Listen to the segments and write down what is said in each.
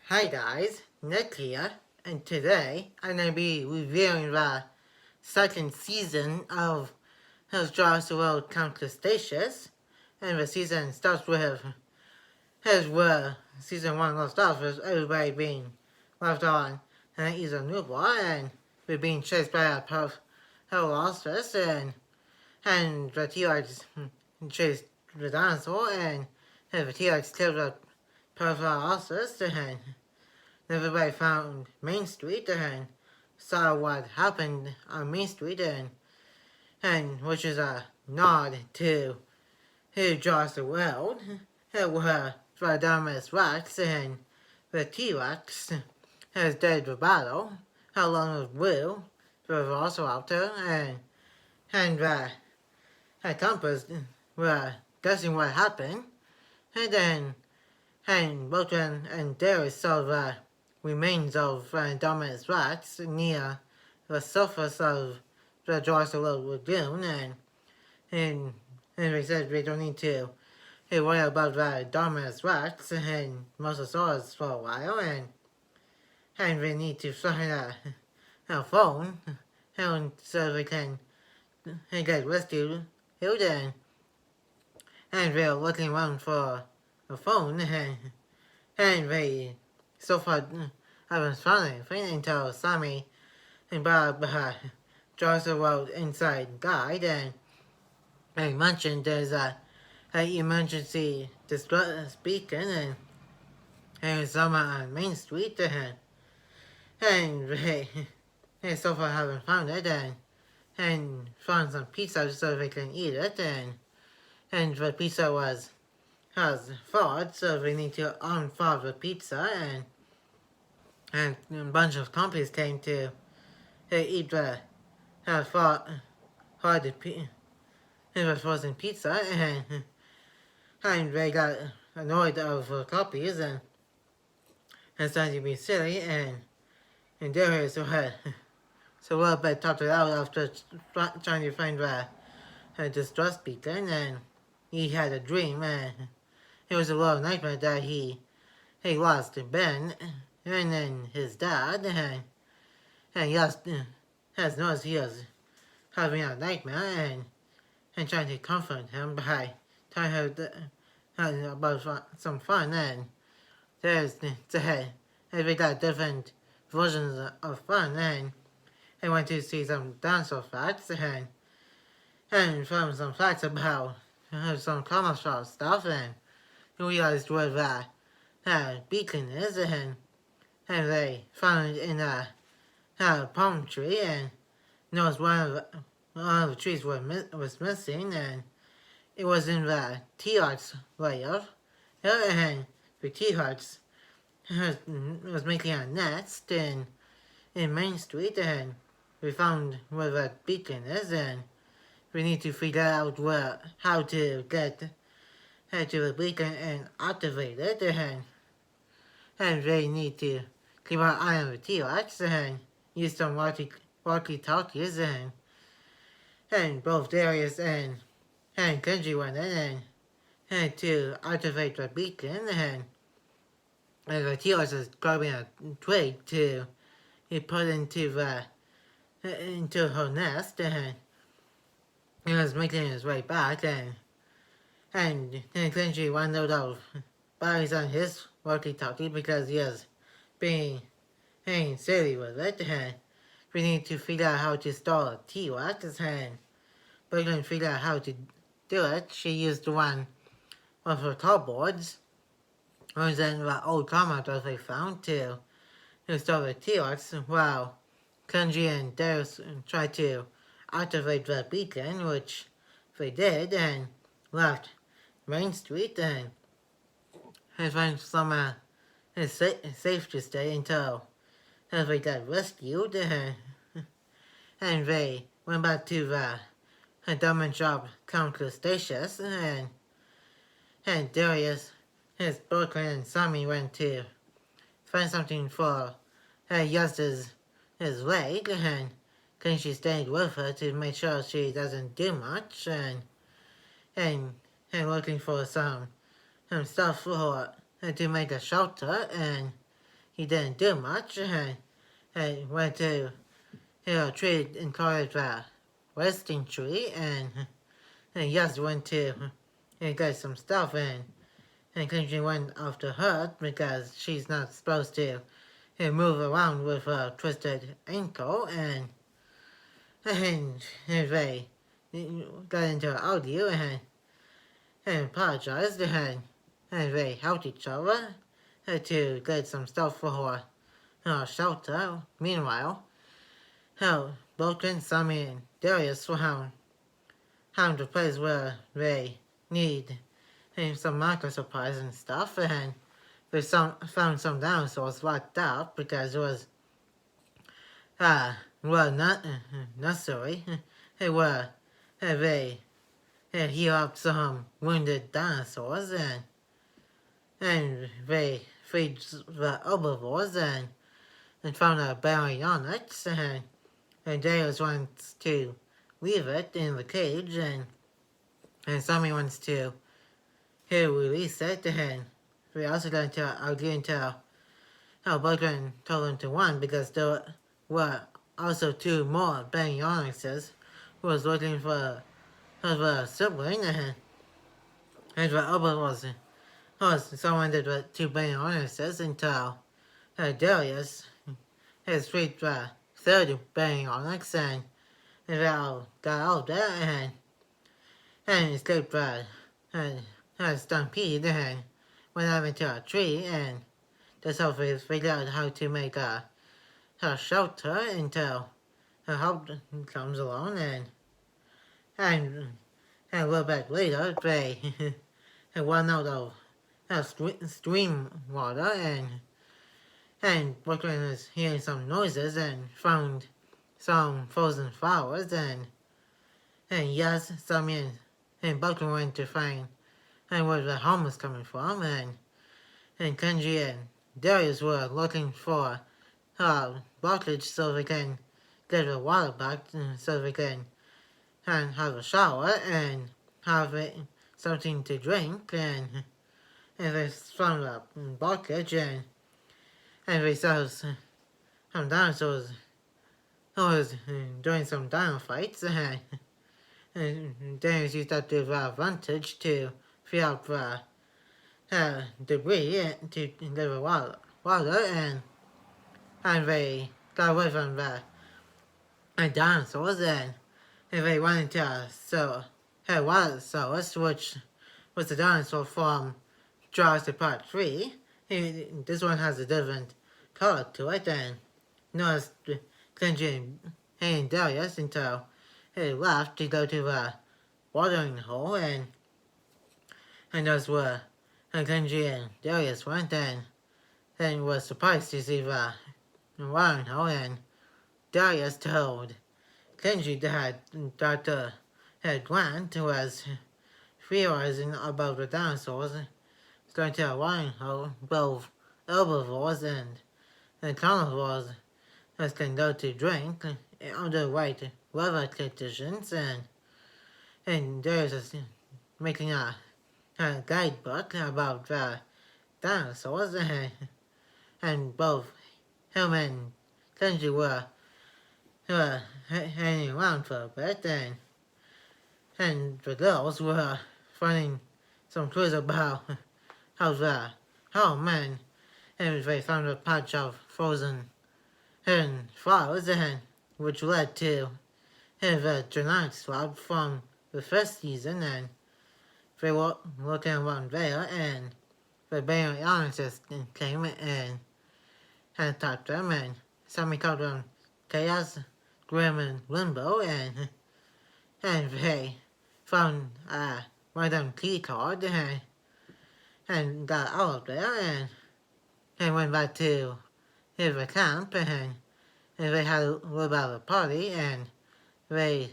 Hi guys, Nick here, and today I'm going to be reviewing the second season of Jurassic Count Cretaceous, and the season starts with, as where season 1 left off, with everybody being left on Isa Nublar, and we're being chased by a Paralysis, and the T-Rex chased the dinosaur, and the T-Rex killed the Paralysis, and everybody found Main Street and saw what happened on Main Street, and which is a nod to who draws the world, where Radamus Rex and the T-Rex has died the battle, along with Blue, the Velociraptor, and the Compass were guessing what happened, and then Boatman and Darius saw the remains of Dominus Rex near the surface of the Jurassic Lagoon, and they said we don't need to worry about the Dominus Rex and Mosasaurus for a while, and we need to find a phone, and so we can get rescued, and we're looking around for a phone, and they so far haven't found anything until Sammy and Bob draws the road inside guide, and they mentioned there's an emergency distress beacon and somewhere on Main Street, and they so far haven't found it, and found some pizza so they can eat it, and the pizza has thawed, so we need to unthaw the pizza, and a bunch of companies came to eat the thawed frozen pizza, and they got annoyed over copies and started to be silly, and Darius had so a little bit topped it out after trying to find the distress beacon, and he had a dream, and it was a little nightmare that he lost Ben and then his dad, and he has noticed he was having a nightmare, and trying to comfort him by telling her about some fun, and we got different versions of fun, and I went to see some dinosaur facts, and found some facts about some comic shop stuff, and realized where the beacon is, and they found it in a palm tree, and noticed one of the trees was missing, and it was in the T-Rex layer, and the T-Rex was making a nest in Main Street, and we found where the beacon is, and we need to figure out how to get to the beacon and activate it, and they need to keep an eye on the T-Rex and use some walkie-talkies, and both Darius and Kenji went in and to activate the beacon, and the T-Rex is grabbing a twig to put into her nest, and he was making his way back, and Kenji ran out of batteries on his walkie-talkie because he was being silly with it, and we need to figure out how to stall a T-Rex, and we couldn't figure out how to do it. She used one of her cardboards, or then the old comic that they found to stall the T-Rex, while Kenji and Darius tried to activate the beacon, which they did, and left Main Street, and found somewhere it's safe to stay until they got rescued, and they went back to the diamond shop Count Cretaceous, and Darius, his boyfriend, and Sammy went to find something for Yas's his leg, and Kenshi stayed with her to make sure she doesn't do much, and looking for some stuff for her to make a shelter, he didn't do much, and went to a tree and called it a resting tree, and just went to get some stuff, and Kenji went after her because she's not supposed to move around with a twisted ankle, and they got into an audio and apologized, and they helped each other to get some stuff for her shelter. Meanwhile, Vulcan, Sammy, and Darius found the place where they need some micro supplies and stuff, and they found some dinosaurs locked up because it was not necessary. They were they heal up some wounded dinosaurs, and they freed the herbivores and found a baryonyx, and Darius wants to leave it in the cage, and Sammy wants to release it, and we also got into arguing to how Bugman told him to run because there were also two more baryonyxes who was looking for a sibling, and the other was surrounded with two baryonyxes until Darius has freed the third baryonyx, and they all got out there and escaped a stampede and went up into a tree, and that's how they figured out how to make a shelter until help comes along, and a little bit later they run out of stream water, and Brooklyn was hearing some noises and found some frozen flowers, and yes, Sammy and Brooklyn went to find where the home was coming from, and Kenji and Darius were looking for blockage so they can get the water back, so they can have a shower and have something to drink, and they found a blockage, and they saw some dinosaurs who was doing some dino fights, and Darius used that to advantage to fill up debris to deliver water, and they got away from the dinosaurs, and they went into a Watersaurus, which was a dinosaur from Jurassic Part 3. This one has a different color to it, and noticed Kenji and Darius until he left to go to the watering hole, and those were Kenji and Darius went, and was surprised to see the watering hole, and Darius told Kenji that Dr. Grant was theorizing about the dinosaurs going to a watering hole, both herbivores and carnivores that can go to drink under right weather conditions, and Darius is making a guidebook about the dinosaurs, and both him and Kenji were hanging around for a bit, and the girls were finding some clues about how the home, and they found a patch of frozen flowers, which led to the genetic swab from the first season, and they were looking around there, and the baryonyxes came and attacked them, and Sammy called them Chaos, Grim, and Limbo, and they found one of them key card, and got out of there, and went back to the camp, and they had a little bit of a party, and they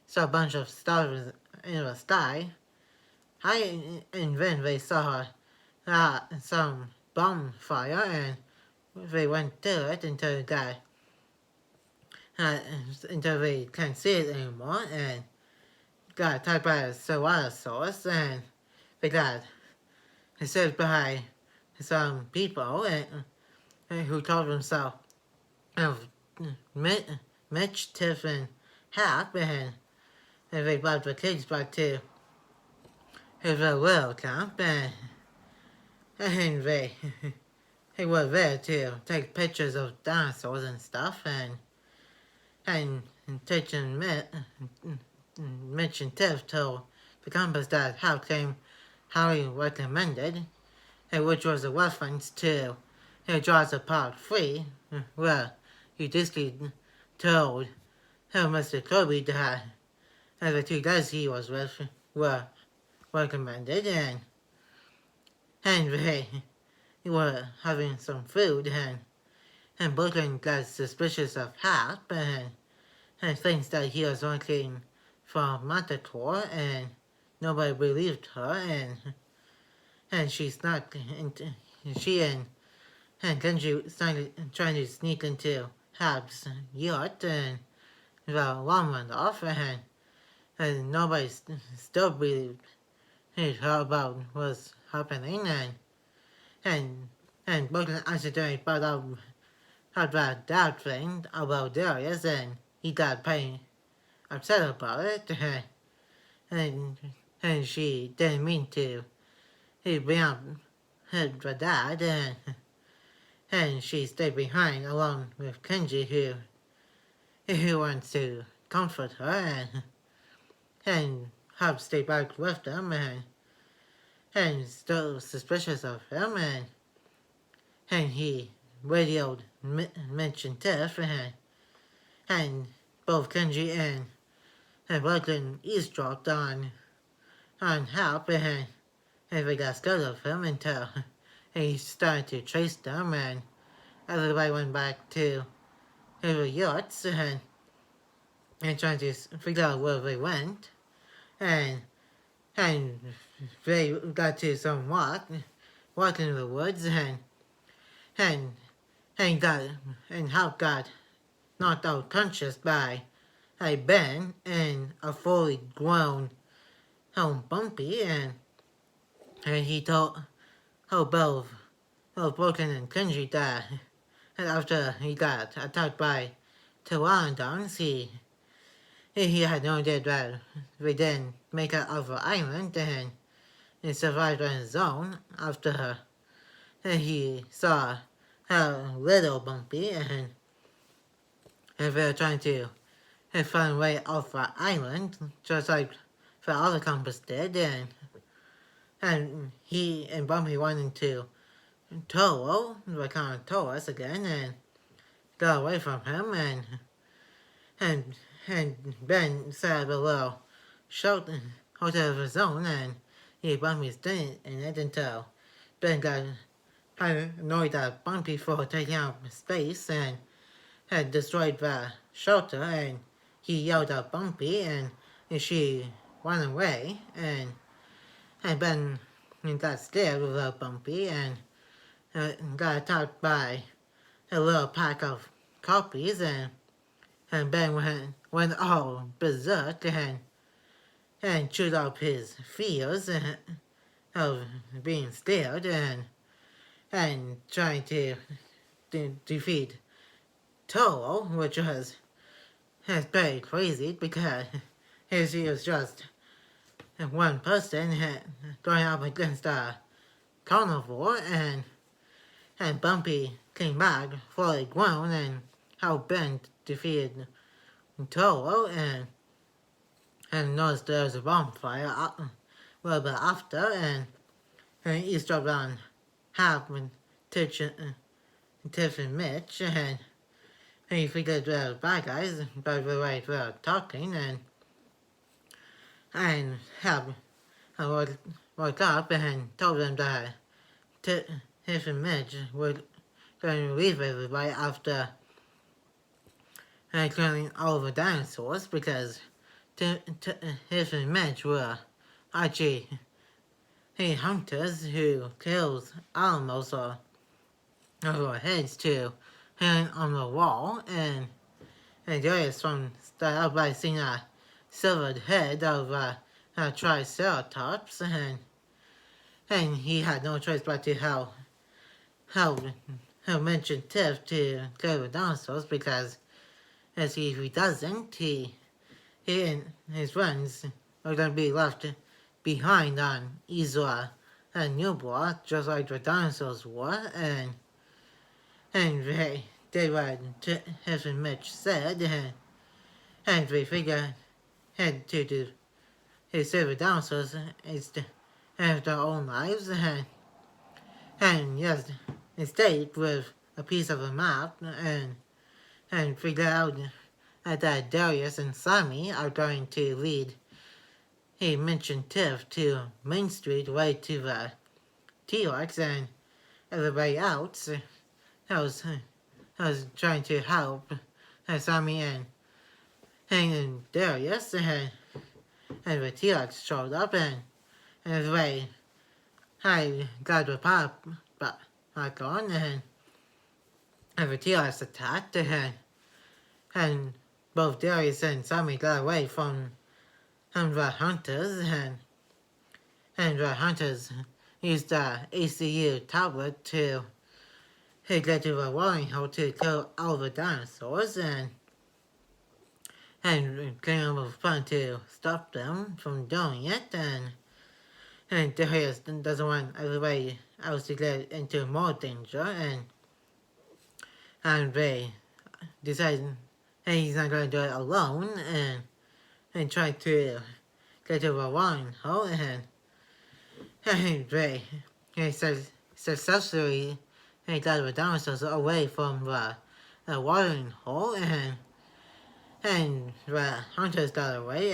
saw a bunch of stars in the sky. And then they saw some bonfire, and they went to it until it got until they can't see it anymore, and got attacked by a Ceratosaurus, and they got saved by some people, who told himself of Mitch, Tiff, and Hap, and they brought the kids back to his little camp, and they were there to take pictures of dinosaurs and stuff, and teaching Mitch and Tiff told the campus that Hap came highly recommended, which was a reference to Jurassic Park 3, where he basically told Mr. Kirby that the two guys he was with were recommended, and they were having some food, and Brooklyn got suspicious of Hap, and thinks that he was working for Manticore, and nobody believed her, and she snuck into, she and Kenji started trying to sneak into Hap's yacht, and the alarm went off, and nobody still believed her about what was happening, and Brooklyn accidentally brought up that dad thing about Darius, and he got pretty upset about it, and she didn't mean to bring up the dad, and she stayed behind along with Kenji, who wants to comfort her, and Hap stayed back with them, and still suspicious of him, and he radioed Mitch and Tiff, and both Kenji and Brooklyn eavesdropped on Hap, and they got scared of him until he started to chase them, and everybody went back to their yachts, and trying to figure out where they went, and they got to some walk in the woods, and Hap got knocked out conscious by Ben and a fully grown Bumpy, and he told both Broken and Kenji that after he got attacked by pteranodons, he had no idea that they didn't make it off the island, and he survived on his own after he saw how little Bumpy, and they were trying to find a way off the island, just like the other campus did, and he and Bumpy wanted to tow us again, and got away from him, and Ben set up a little shelter hotel of his own, and he Bumpy stayed in it until Ben got annoyed at Bumpy for taking up space and had destroyed the shelter, and he yelled at Bumpy, and she ran away, and Ben got scared without Bumpy, and got attacked by a little pack of copies, and Ben went all berserk, and chewed up his fears of being scared, and trying to defeat Toro, which was very crazy because he was just one person going up against a carnivore, and Bumpy came back fully grown, and how Ben defeated Toro, and noticed there was a bonfire a little bit after, and eavesdropped on Hap and Tiff and Mitch, and he figured they were bad guys by the way they were talking, and Hap woke up and told them that Tiff and Mitch were going to leave everybody after killing all the dinosaurs, because Tiff and Mitch were actually hunters who kills animals or over heads to hang on the wall, and Darius started out by seeing a severed head of a Triceratops, and he had no choice but to help he'll mention Tiff to play with dinosaurs because if he doesn't, he and his friends are going to be left behind on Isla and Nublar, just like the dinosaurs were, and they did what Tiff and Mitch said, and they figured had to do save the dinosaurs is to have their own lives, and yes, they stayed with a piece of a map and figured out that Darius and Sammy are going to lead. He mentioned Tiff to Main Street right to the T-Rex, and everybody else was trying to help Sammy and Darius, and the T-Rex showed up, and everybody got the pop back on, and the T-Rex attacked, and both Darius and Sammy got away from the hunters, and the hunters used the ACU tablet to get to the watering hole to kill all the dinosaurs, and came up with a plan to stop them from doing it, and Darius doesn't want everybody else to get into more danger, and they decide he's not going to do it alone, and try to get to the watering hole, and they successfully got the dinosaurs away from the watering hole, and the hunters got away,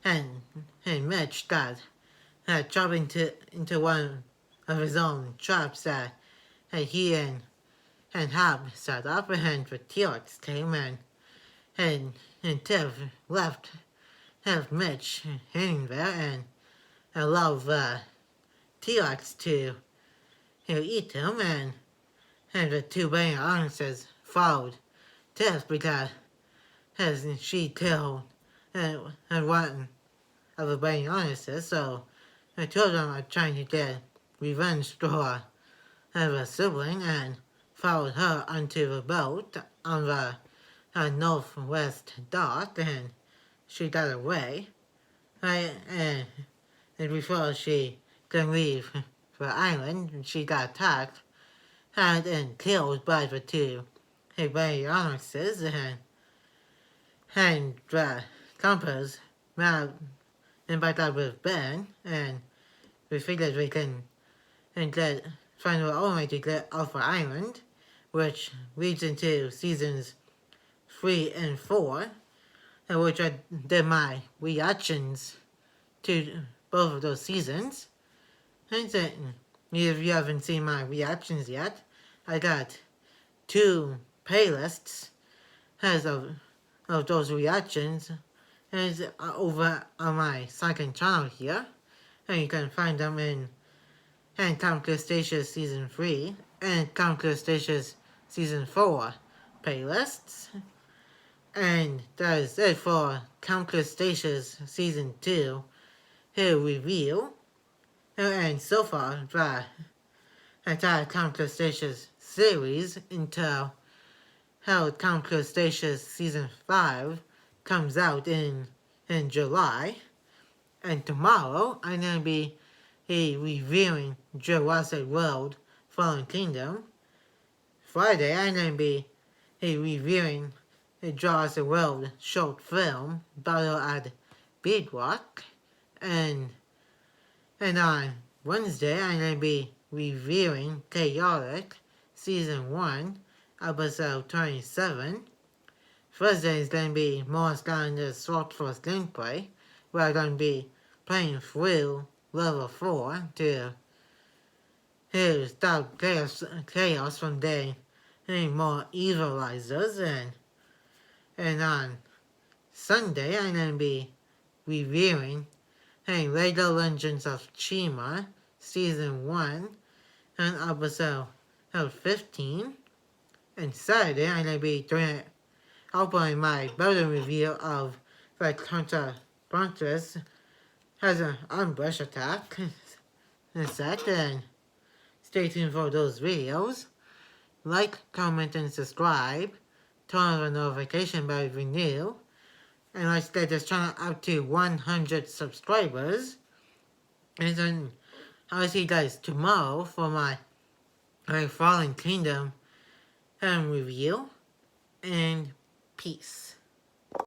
and Mitch got chopped into one of his own traps that he and Hab set up, and the T-Rex came, and Tiff left Mitch hanging there, and allowed the T-Rex to eat him, and the two Brontosaurus followed Tiff because she killed one of the Brontosaurus, so the two of them are trying to get revenge for a sibling, and followed her onto the boat on the northwest dock, and she got away, and before she could leave the island, she got attacked and killed by the two Brontosaurus, and the compass ran in back up with Ben, and we figured we can find our own way to get off the island, which leads into seasons 3 and 4, which I did my reactions to both of those seasons. And if you haven't seen my reactions yet, I got 2 playlists of those reactions, and it's over on my second channel here, and you can find them in Cretaceous Season 3 and Cretaceous Season 4 playlists. And that is it for Cretaceous Season 2 here review. And so far, the entire Cretaceous series until Cretaceous Season 5 comes out in July. And tomorrow, I'm going to be reviewing Jurassic World Fallen Kingdom. Friday, I'm going to be reviewing the Jurassic World short film, Battle at Bedrock. And on Wednesday, I'm going to be reviewing Chaotic Season 1, Episode 27. Thursday is going to be Morris Calendar's Sword Force gameplay, where I'm going to be playing through Level 4 to stop chaos from getting any more evilizers. And on Sunday, I'm going to be reviewing Lego Legends of Chima Season 1 and Episode 15. And Saturday, I'm going to be opening my building review of the Counter-Brontos has an ambush attack set, and stay tuned for those videos. like, comment, and subscribe. Turn on the notification bell if you're new. And let's get this channel up to 100 subscribers. And then I'll see you guys tomorrow for my Fallen Kingdom review. And peace.